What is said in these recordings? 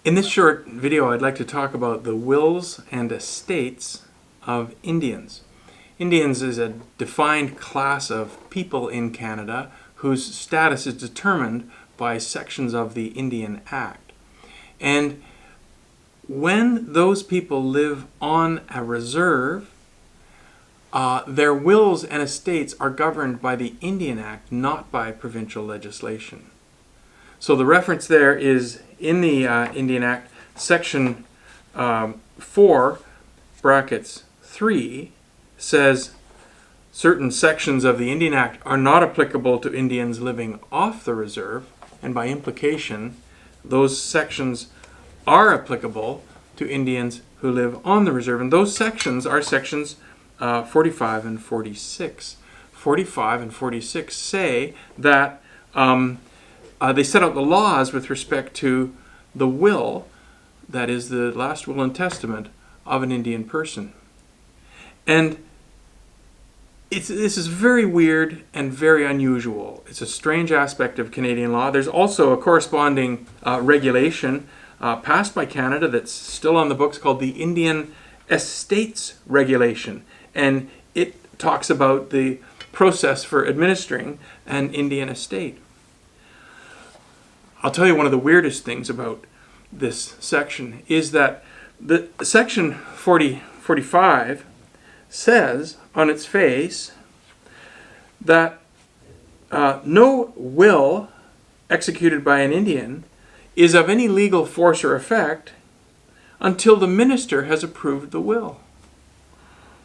In this short video, I'd like to talk about the wills and estates of Indians. Indians is a defined class of people in Canada whose status is determined by sections of the Indian Act. And when those people live on a reserve, their wills and estates are governed by the Indian Act, not by provincial legislation. So the reference there is in the Indian Act, section 4, brackets 3, says certain sections of the Indian Act are not applicable to Indians living off the reserve, and by implication, those sections are applicable to Indians who live on the reserve. And those sections are sections 45 and 46. 45 and 46 say that they set out the laws with respect to the will, that is the last will and testament of an Indian person. And this is very weird and very unusual. It's a strange aspect of Canadian law. There's also a corresponding regulation passed by Canada that's still on the books called the Indian Estates Regulation. And it talks about the process for administering an Indian estate. I'll tell you one of the weirdest things about this section is that the section 45 says on its face that no will executed by an Indian is of any legal force or effect until the minister has approved the will.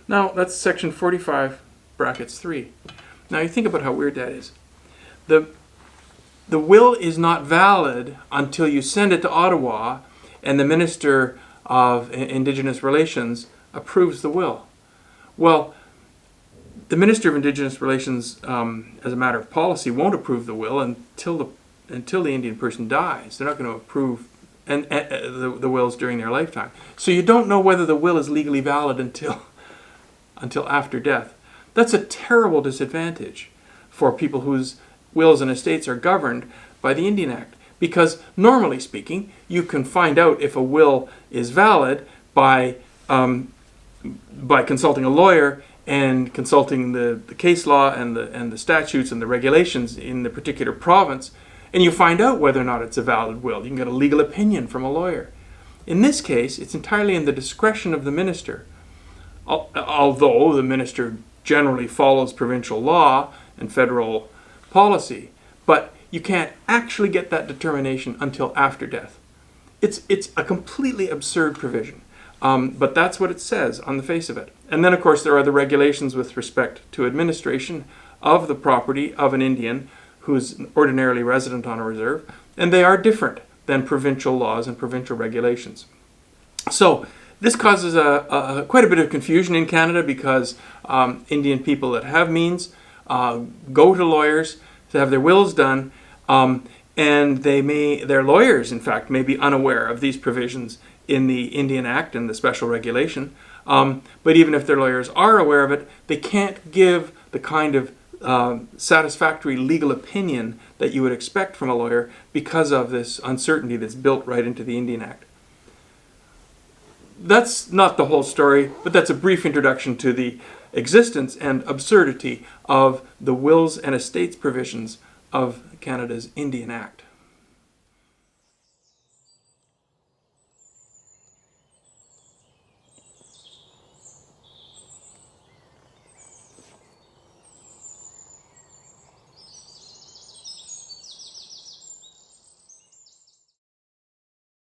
Now, that's section 45, brackets 3. Now, you think about how weird that is. The will is not valid until you send it to Ottawa and the Minister of Indigenous Relations approves the will. Well, the Minister of Indigenous Relations, as a matter of policy, won't approve the will until the Indian person dies. They're not going to approve the wills during their lifetime. So you don't know whether the will is legally valid until after death. That's a terrible disadvantage for people whose wills and estates are governed by the Indian Act. Because normally speaking, you can find out if a will is valid by consulting a lawyer and consulting the case law and the statutes and the regulations in the particular province, and you find out whether or not it's a valid will. You can get a legal opinion from a lawyer. In this case, it's entirely in the discretion of the minister. Although the minister generally follows provincial law and federal policy, but you can't actually get that determination until after death. It's a completely absurd provision, but that's what it says on the face of it. And then, of course, there are the regulations with respect to administration of the property of an Indian who's ordinarily resident on a reserve, and they are different than provincial laws and provincial regulations. So this causes quite a bit of confusion in Canada because Indian people that have means go to lawyers to have their wills done, and their lawyers, in fact, may be unaware of these provisions in the Indian Act and the special regulation. But even if their lawyers are aware of it, they can't give the kind of satisfactory legal opinion that you would expect from a lawyer because of this uncertainty that's built right into the Indian Act. That's not the whole story, but that's a brief introduction to the existence and absurdity of the wills and estates provisions of Canada's Indian Act.